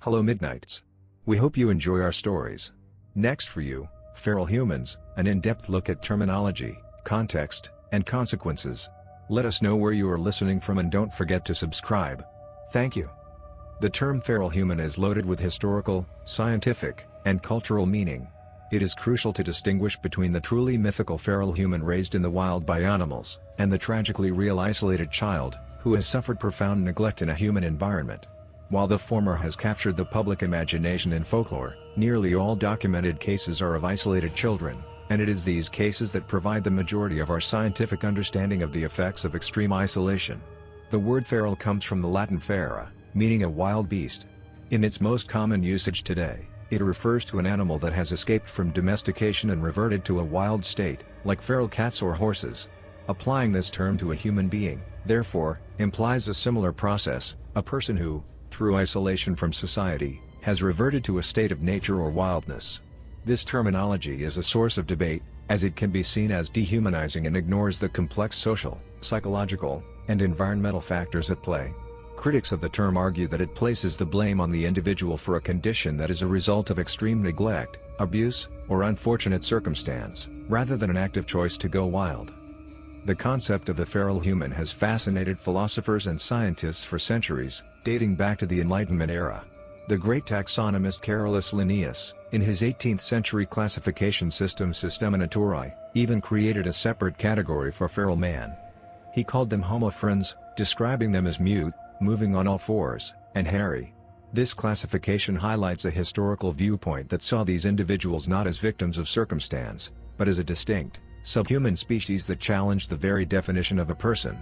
Hello Midnights. We hope you enjoy our stories. Next for you, Feral Humans, an in-depth look at terminology, context, and consequences. Let us know where you are listening from and don't forget to subscribe. Thank you. The term feral human is loaded with historical, scientific, and cultural meaning. It is crucial to distinguish between the truly mythical feral human raised in the wild by animals, and the tragically real isolated child, who has suffered profound neglect in a human environment. While the former has captured the public imagination in folklore, nearly all documented cases are of isolated children, and it is these cases that provide the majority of our scientific understanding of the effects of extreme isolation. The word feral comes from the Latin fera, meaning a wild beast. In its most common usage today, it refers to an animal that has escaped from domestication and reverted to a wild state, like feral cats or horses. Applying this term to a human being, therefore, implies a similar process, a person who, through isolation from society, has reverted to a state of nature or wildness. This terminology is a source of debate, as it can be seen as dehumanizing and ignores the complex social, psychological, and environmental factors at play. Critics of the term argue that it places the blame on the individual for a condition that is a result of extreme neglect, abuse, or unfortunate circumstance, rather than an active choice to go wild. The concept of the feral human has fascinated philosophers and scientists for centuries, dating back to the Enlightenment era. The great taxonomist Carolus Linnaeus, in his 18th-century classification system Systema Naturae, even created a separate category for feral man. He called them Homo friends, describing them as mute, moving on all fours, and hairy. This classification highlights a historical viewpoint that saw these individuals not as victims of circumstance, but as a distinct, subhuman species that challenged the very definition of a person.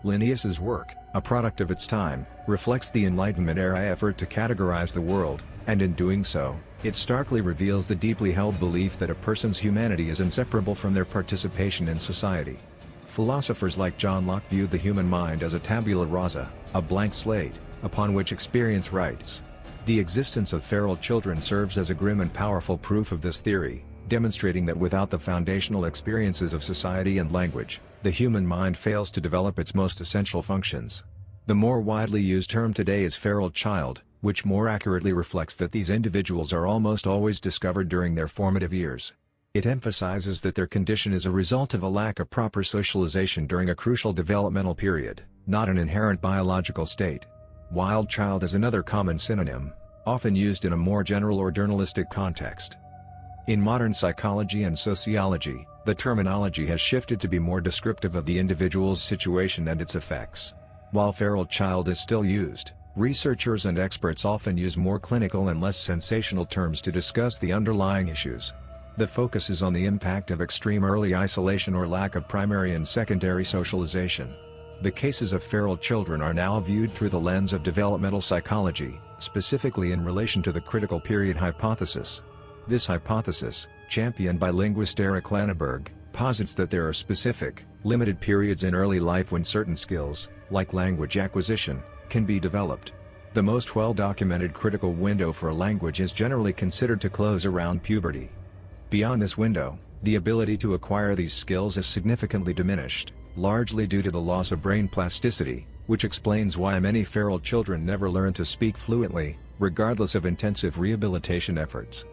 Linnaeus's work, a product of its time, reflects the Enlightenment-era effort to categorize the world, and in doing so, it starkly reveals the deeply held belief that a person's humanity is inseparable from their participation in society. Philosophers like John Locke viewed the human mind as a tabula rasa, a blank slate, upon which experience writes. The existence of feral children serves as a grim and powerful proof of this theory, demonstrating that without the foundational experiences of society and language, the human mind fails to develop its most essential functions. The more widely used term today is feral child, which more accurately reflects that these individuals are almost always discovered during their formative years. It emphasizes that their condition is a result of a lack of proper socialization during a crucial developmental period, not an inherent biological state. Wild child is another common synonym, often used in a more general or journalistic context. In modern psychology and sociology, the terminology has shifted to be more descriptive of the individual's situation and its effects. While feral child is still used, researchers and experts often use more clinical and less sensational terms to discuss the underlying issues. The focus is on the impact of extreme early isolation or lack of primary and secondary socialization. The cases of feral children are now viewed through the lens of developmental psychology, specifically in relation to the critical period hypothesis. This hypothesis, championed by linguist Eric Lanneberg, posits that there are specific, limited periods in early life when certain skills, like language acquisition, can be developed. The most well-documented critical window for a language is generally considered to close around puberty. Beyond this window, the ability to acquire these skills is significantly diminished, largely due to the loss of brain plasticity, which explains why many feral children never learn to speak fluently, regardless of intensive rehabilitation efforts.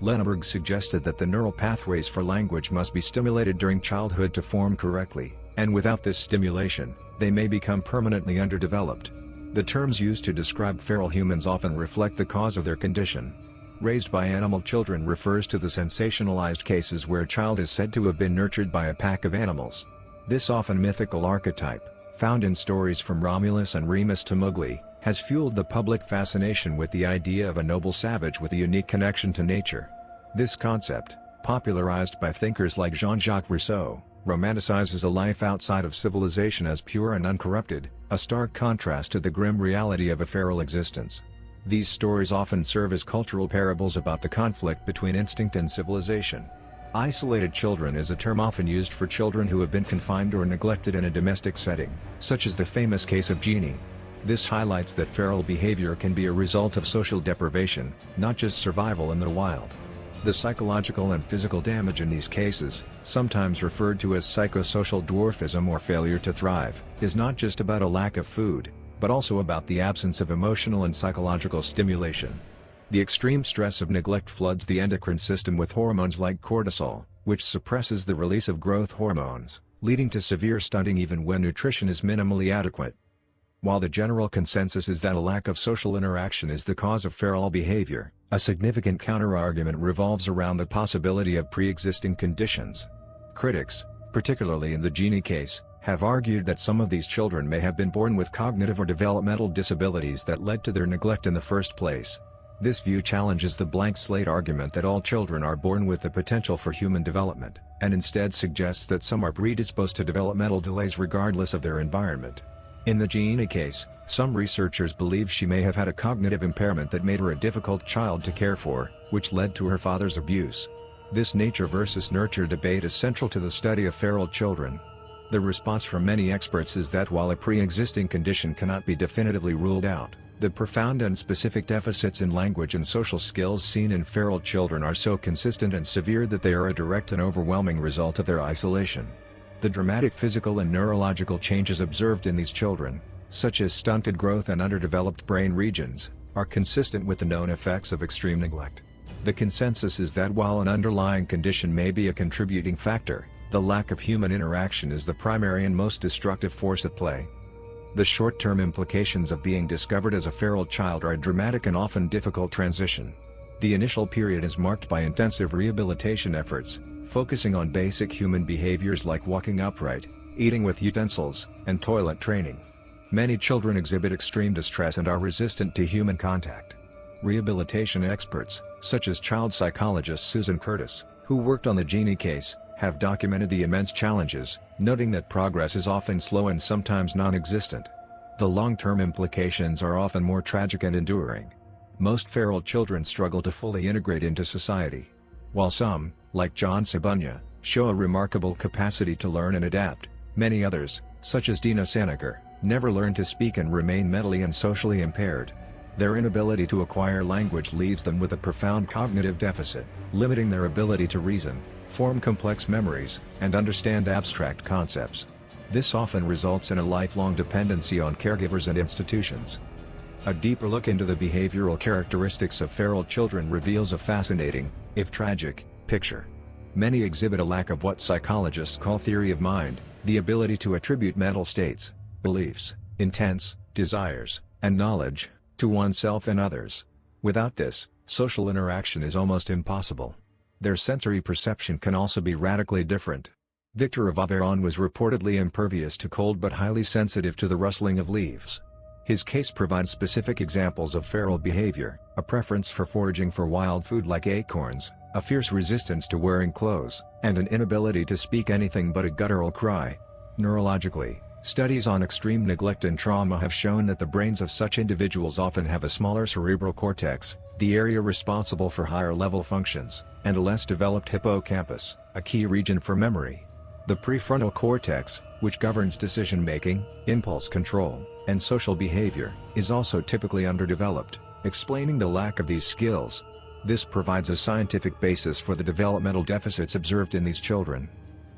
Lanneberg suggested that the neural pathways for language must be stimulated during childhood to form correctly, and without this stimulation, they may become permanently underdeveloped. The terms used to describe feral humans often reflect the cause of their condition. Raised by animal children refers to the sensationalized cases where a child is said to have been nurtured by a pack of animals. This often mythical archetype, found in stories from Romulus and Remus to Mowgli, has fueled the public fascination with the idea of a noble savage with a unique connection to nature. This concept, popularized by thinkers like Jean-Jacques Rousseau, romanticizes a life outside of civilization as pure and uncorrupted, a stark contrast to the grim reality of a feral existence. These stories often serve as cultural parables about the conflict between instinct and civilization. Isolated children is a term often used for children who have been confined or neglected in a domestic setting, such as the famous case of Genie. This highlights that feral behavior can be a result of social deprivation, not just survival in the wild. The psychological and physical damage in these cases, sometimes referred to as psychosocial dwarfism or failure to thrive, is not just about a lack of food, but also about the absence of emotional and psychological stimulation. The extreme stress of neglect floods the endocrine system with hormones like cortisol, which suppresses the release of growth hormones, leading to severe stunting even when nutrition is minimally adequate. While the general consensus is that a lack of social interaction is the cause of feral behavior, a significant counterargument revolves around the possibility of pre-existing conditions. Critics, particularly in the Genie case, have argued that some of these children may have been born with cognitive or developmental disabilities that led to their neglect in the first place. This view challenges the blank slate argument that all children are born with the potential for human development, and instead suggests that some are predisposed to developmental delays regardless of their environment. In the Genie case, some researchers believe she may have had a cognitive impairment that made her a difficult child to care for, which led to her father's abuse. This nature versus nurture debate is central to the study of feral children. The response from many experts is that while a pre-existing condition cannot be definitively ruled out, the profound and specific deficits in language and social skills seen in feral children are so consistent and severe that they are a direct and overwhelming result of their isolation. The dramatic physical and neurological changes observed in these children, such as stunted growth and underdeveloped brain regions, are consistent with the known effects of extreme neglect. The consensus is that while an underlying condition may be a contributing factor, the lack of human interaction is the primary and most destructive force at play. The short-term implications of being discovered as a feral child are a dramatic and often difficult transition. The initial period is marked by intensive rehabilitation efforts, focusing on basic human behaviors like walking upright, eating with utensils, and toilet training. Many children exhibit extreme distress and are resistant to human contact. Rehabilitation experts, such as child psychologist Susan Curtis, who worked on the Genie case, have documented the immense challenges, noting that progress is often slow and sometimes non-existent. The long-term implications are often more tragic and enduring. Most feral children struggle to fully integrate into society. While some, like John Sabunya, show a remarkable capacity to learn and adapt, many others, such as Dina Sanaker, never learn to speak and remain mentally and socially impaired. Their inability to acquire language leaves them with a profound cognitive deficit, limiting their ability to reason, form complex memories, and understand abstract concepts. This often results in a lifelong dependency on caregivers and institutions. A deeper look into the behavioral characteristics of feral children reveals a fascinating, if tragic, picture. Many exhibit a lack of what psychologists call theory of mind, the ability to attribute mental states, beliefs, intents, desires, and knowledge, to oneself and others. Without this, social interaction is almost impossible. Their sensory perception can also be radically different. Victor of Aveyron was reportedly impervious to cold but highly sensitive to the rustling of leaves. His case provides specific examples of feral behavior, a preference for foraging for wild food like acorns, a fierce resistance to wearing clothes, and an inability to speak anything but a guttural cry. Neurologically, studies on extreme neglect and trauma have shown that the brains of such individuals often have a smaller cerebral cortex, the area responsible for higher-level functions, and a less developed hippocampus, a key region for memory. The prefrontal cortex, which governs decision-making, impulse control, and social behavior, is also typically underdeveloped, explaining the lack of these skills. This provides a scientific basis for the developmental deficits observed in these children.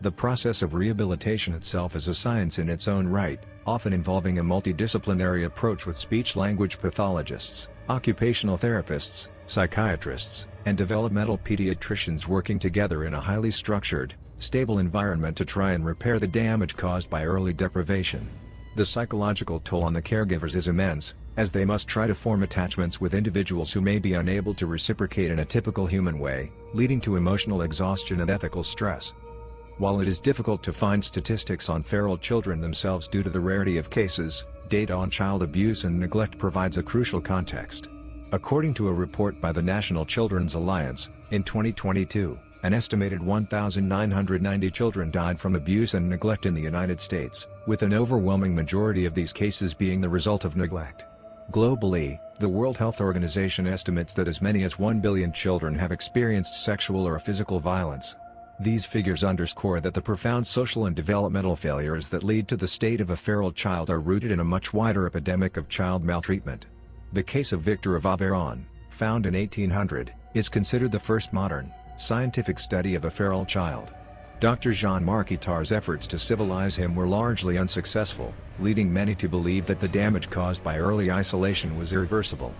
The process of rehabilitation itself is a science in its own right, often involving a multidisciplinary approach with speech-language pathologists, occupational therapists, psychiatrists, and developmental pediatricians working together in a highly structured, stable environment to try and repair the damage caused by early deprivation. The psychological toll on the caregivers is immense, as they must try to form attachments with individuals who may be unable to reciprocate in a typical human way, leading to emotional exhaustion and ethical stress. While it is difficult to find statistics on feral children themselves due to the rarity of cases, data on child abuse and neglect provides a crucial context. According to a report by the National Children's Alliance, in 2022, an estimated 1,990 children died from abuse and neglect in the United States, with an overwhelming majority of these cases being the result of neglect. Globally, the World Health Organization estimates that as many as 1 billion children have experienced sexual or physical violence. These figures underscore that the profound social and developmental failures that lead to the state of a feral child are rooted in a much wider epidemic of child maltreatment. The case of Victor of Aveyron, found in 1800, is considered the first modern, scientific study of a feral child. Dr. Jean-Marc Itard's efforts to civilize him were largely unsuccessful, leading many to believe that the damage caused by early isolation was irreversible.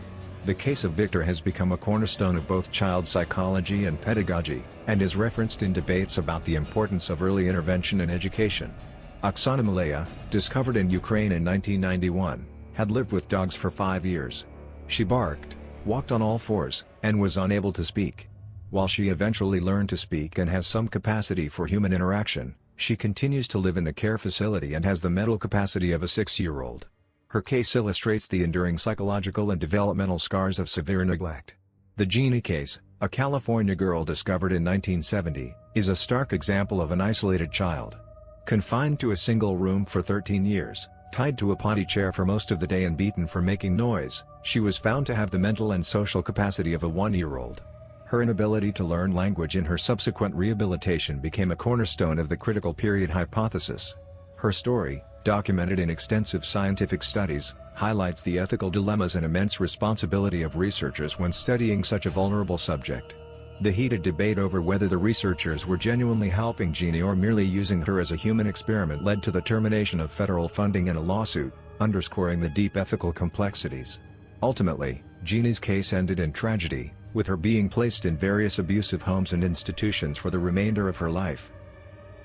The case of Victor has become a cornerstone of both child psychology and pedagogy, and is referenced in debates about the importance of early intervention in education. Oksana Malaya, discovered in Ukraine in 1991, had lived with dogs for 5 years. She barked, walked on all fours, and was unable to speak. While she eventually learned to speak and has some capacity for human interaction, she continues to live in a care facility and has the mental capacity of a 6-year-old. Her case illustrates the enduring psychological and developmental scars of severe neglect. The Genie case, a California girl discovered in 1970, is a stark example of an isolated child. Confined to a single room for 13 years, tied to a potty chair for most of the day and beaten for making noise, she was found to have the mental and social capacity of a 1-year-old. Her inability to learn language in her subsequent rehabilitation became a cornerstone of the critical period hypothesis. Her story, documented in extensive scientific studies, highlights the ethical dilemmas and immense responsibility of researchers when studying such a vulnerable subject. The heated debate over whether the researchers were genuinely helping Genie or merely using her as a human experiment led to the termination of federal funding and a lawsuit, underscoring the deep ethical complexities. Ultimately, Genie's case ended in tragedy, with her being placed in various abusive homes and institutions for the remainder of her life.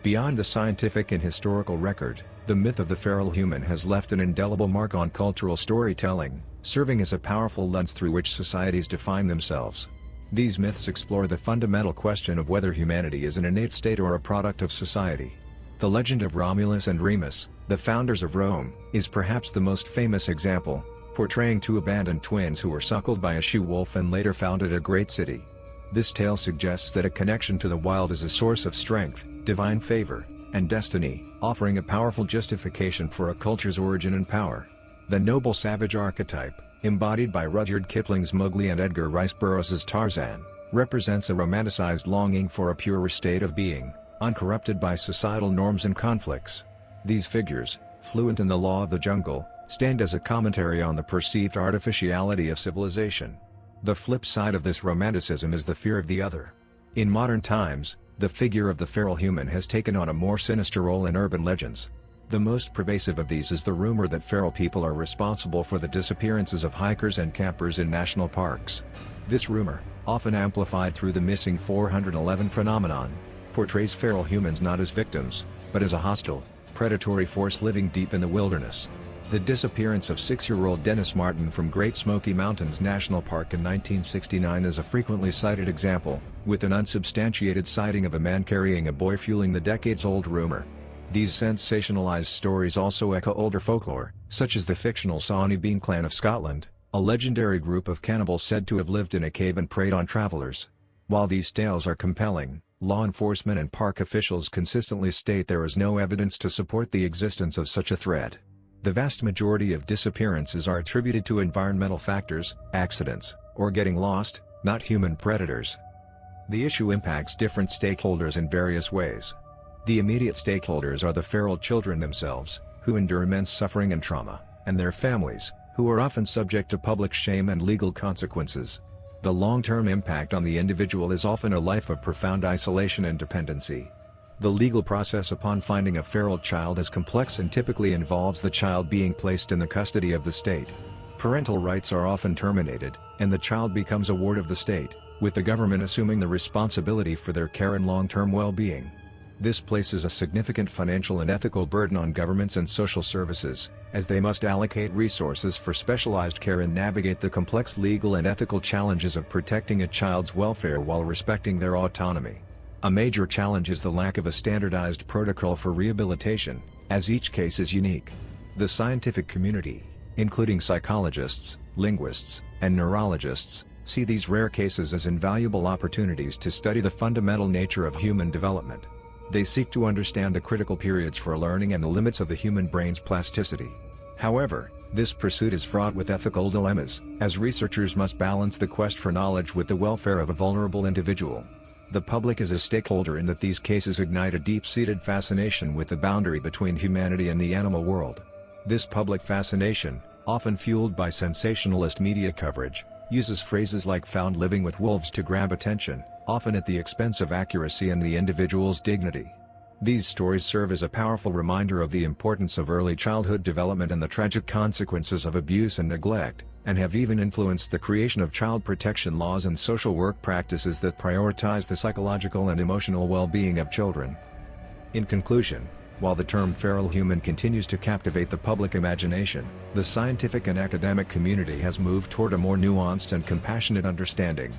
Beyond the scientific and historical record, the myth of the feral human has left an indelible mark on cultural storytelling, serving as a powerful lens through which societies define themselves. These myths explore the fundamental question of whether humanity is an innate state or a product of society. The legend of Romulus and Remus, the founders of Rome, is perhaps the most famous example, portraying two abandoned twins who were suckled by a she-wolf and later founded a great city. This tale suggests that a connection to the wild is a source of strength, divine favor, and destiny, offering a powerful justification for a culture's origin and power. The noble savage archetype, embodied by Rudyard Kipling's Mowgli and Edgar Rice Burroughs's Tarzan, represents a romanticized longing for a purer state of being, uncorrupted by societal norms and conflicts. These figures, fluent in the law of the jungle, stand as a commentary on the perceived artificiality of civilization. The flip side of this romanticism is the fear of the other. In modern times, the figure of the feral human has taken on a more sinister role in urban legends. The most pervasive of these is the rumor that feral people are responsible for the disappearances of hikers and campers in national parks. This rumor, often amplified through the Missing 411 phenomenon, portrays feral humans not as victims, but as a hostile, predatory force living deep in the wilderness. The disappearance of 6-year-old Dennis Martin from Great Smoky Mountains National Park in 1969 is a frequently cited example, with an unsubstantiated sighting of a man carrying a boy fueling the decades-old rumor. These sensationalized stories also echo older folklore, such as the fictional Sawney Bean Clan of Scotland, a legendary group of cannibals said to have lived in a cave and preyed on travelers. While these tales are compelling, law enforcement and park officials consistently state there is no evidence to support the existence of such a threat. The vast majority of disappearances are attributed to environmental factors, accidents, or getting lost, not human predators. The issue impacts different stakeholders in various ways. The immediate stakeholders are the feral children themselves, who endure immense suffering and trauma, and their families, who are often subject to public shame and legal consequences. The long-term impact on the individual is often a life of profound isolation and dependency. The legal process upon finding a feral child is complex and typically involves the child being placed in the custody of the state. Parental rights are often terminated, and the child becomes a ward of the state, with the government assuming the responsibility for their care and long-term well-being. This places a significant financial and ethical burden on governments and social services, as they must allocate resources for specialized care and navigate the complex legal and ethical challenges of protecting a child's welfare while respecting their autonomy. A major challenge is the lack of a standardized protocol for rehabilitation, as each case is unique. The scientific community, including psychologists, linguists, and neurologists, see these rare cases as invaluable opportunities to study the fundamental nature of human development. They seek to understand the critical periods for learning and the limits of the human brain's plasticity. However, this pursuit is fraught with ethical dilemmas, as researchers must balance the quest for knowledge with the welfare of a vulnerable individual. The public is a stakeholder in that these cases ignite a deep-seated fascination with the boundary between humanity and the animal world. This public fascination, often fueled by sensationalist media coverage, uses phrases like "found living with wolves" to grab attention, often at the expense of accuracy and the individual's dignity. These stories serve as a powerful reminder of the importance of early childhood development and the tragic consequences of abuse and neglect, and have even influenced the creation of child protection laws and social work practices that prioritize the psychological and emotional well-being of children. In conclusion, while the term feral human continues to captivate the public imagination, the scientific and academic community has moved toward a more nuanced and compassionate understanding.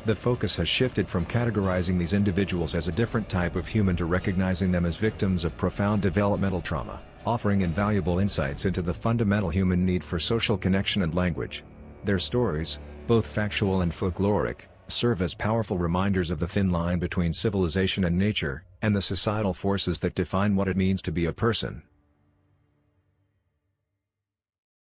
The focus has shifted from categorizing these individuals as a different type of human to recognizing them as victims of profound developmental trauma, offering invaluable insights into the fundamental human need for social connection and language. Their stories, both factual and folkloric, serve as powerful reminders of the thin line between civilization and nature, and the societal forces that define what it means to be a person.